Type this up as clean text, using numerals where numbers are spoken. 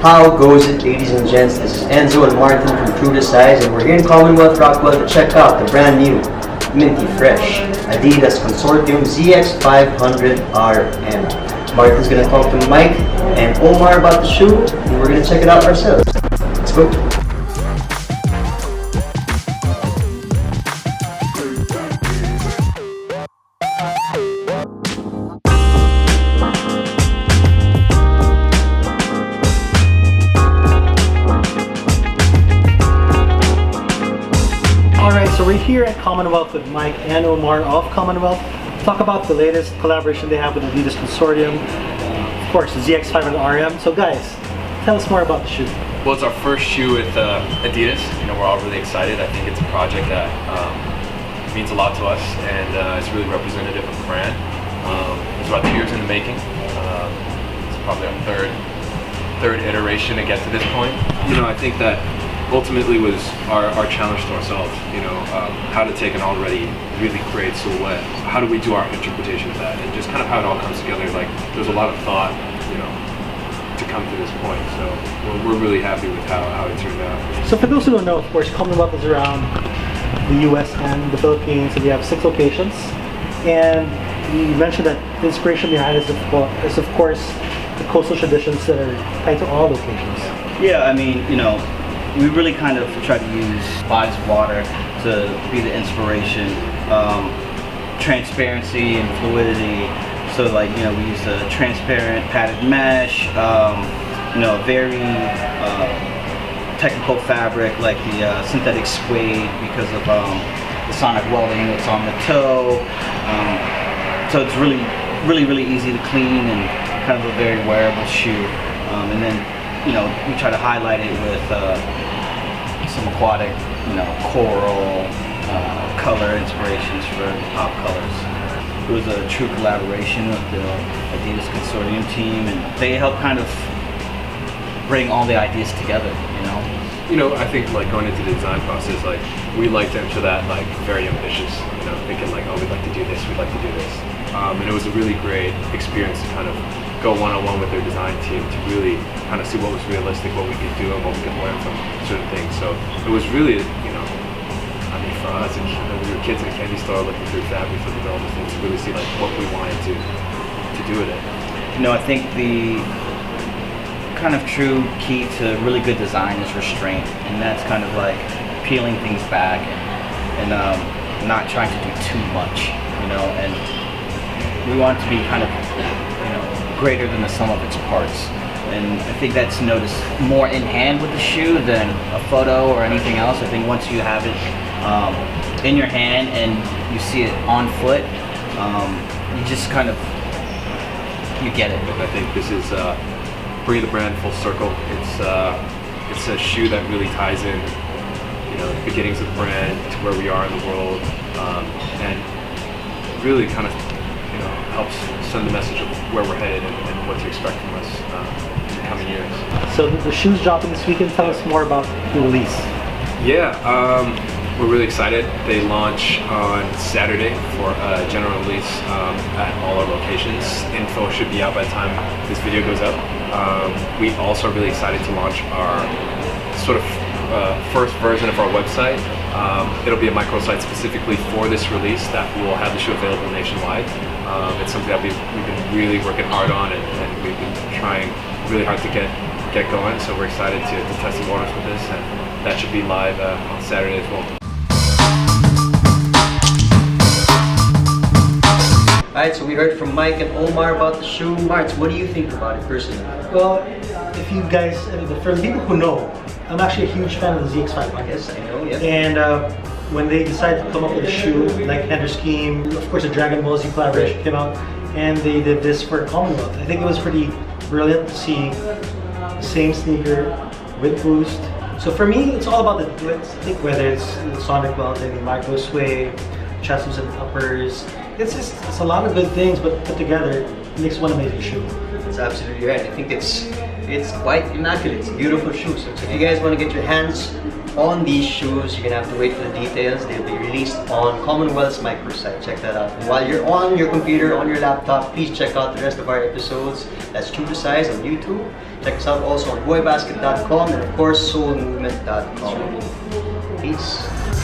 How goes it, ladies and gents? This is Enzo and Martin from True to Size, and we're here in Commonwealth, Rockwell to check out the brand new, minty fresh Adidas Consortium ZX500RM. Martin's gonna talk to Mike and Omar about the shoe, and we're gonna check it out ourselves. Let's go. Alright, so we're here at Commonwealth with Mike and Omar of Commonwealth. Talk about the latest collaboration they have with Adidas Consortium. Of course, the ZX500RM. So guys, tell us more about the shoe. Well, it's our first shoe with Adidas. You know, we're all really excited. I think it's a project that means a lot to us, and it's really representative of the brand. It's about 2 years in the making. It's probably our third iteration to get to this point. You know, I think that ultimately was our challenge to ourselves, you know, how to take an already really great silhouette, how do we do our interpretation of that, and just kind of how it all comes together. Like, there's a lot of thought, you know, to come to this point, so we're really happy with how it turned out. So for those who don't know, of course, Commonwealth is around the US and the Philippines, so we have 6 locations, and you mentioned that the inspiration behind it is of course the coastal traditions that are tied to all locations. Yeah, I mean, you know, we really kind of try to use bodies of water to be the inspiration, transparency and fluidity. So, like, you know, we use a transparent padded mesh, you know, very technical fabric like the synthetic suede because of the sonic welding that's on the toe. So it's really easy to clean and kind of a very wearable shoe. And then, you know, we try to highlight it with some aquatic, you know, coral color inspirations for pop colors. It was a true collaboration with the Adidas Consortium team, and they helped kind of bring all the ideas together, you know. You know, I think like going into the design process, like we like to enter that like very ambitious, you know, thinking like, oh, we'd like to do this, we'd like to do this. And it was a really great experience to kind of go one-on-one with their design team to really kind of see what was realistic, what we could do, and what we could learn from certain things. So it was really, you know, I mean, for us, and, you know, we were kids in a candy store looking through fabrics, looking through all those things to really see like what we wanted to do with it. You know, I think the kind of true key to really good design is restraint, and that's kind of like peeling things back and not trying to do too much, you know, and we want it to be kind of, you know, greater than the sum of its parts. And I think that's noticed more in hand with the shoe than a photo or anything else. I think once you have it in your hand and you see it on foot, you just kind of, you get it. I think this is bringing the brand full circle. It's a shoe that really ties in, you know, the beginnings of the brand to where we are in the world, and really kind of, you know, helps send the message of where we're headed and what to expect from us in the coming years. So the shoe's dropping this weekend. Tell us more about the release. Yeah, we're really excited. They launch on Saturday for a general release at all our locations. Info should be out by the time this video goes up. We also are really excited to launch our sort of first version of our website. It'll be a microsite specifically for this release that will have the shoe available nationwide. It's something that we've been really working hard on, and we've been trying really hard to get going. So we're excited to test the waters with this, and that should be live on Saturday as well. Alright, so we heard from Mike and Omar about the shoe. Martz, what do you think about it personally? Well, if you guys, for the people who know, I'm actually a huge fan of the ZX500. Yes, I know, yeah. And when they decided to come up with a shoe like Header Scheme, of course a Dragon Ball Z collaboration came out, and they did this for Commonwealth. I think it was pretty brilliant to see the same sneaker with boost. So for me, it's all about the glitz. I think whether it's the sonic welding, the micro sway, translucent uppers, it's a lot of good things, but put together, it makes one amazing shoe. That's absolutely right. I think it's It's quite immaculate. It's a beautiful shoe. So if you guys want to get your hands on these shoes, you're gonna have to wait for the details. They'll be released on Commonwealth's microsite. Check that out. And while you're on your computer, on your laptop, please check out the rest of our episodes. That's True to Size on YouTube. Check us out also on boybasket.com and of course soulmovement.com. Peace.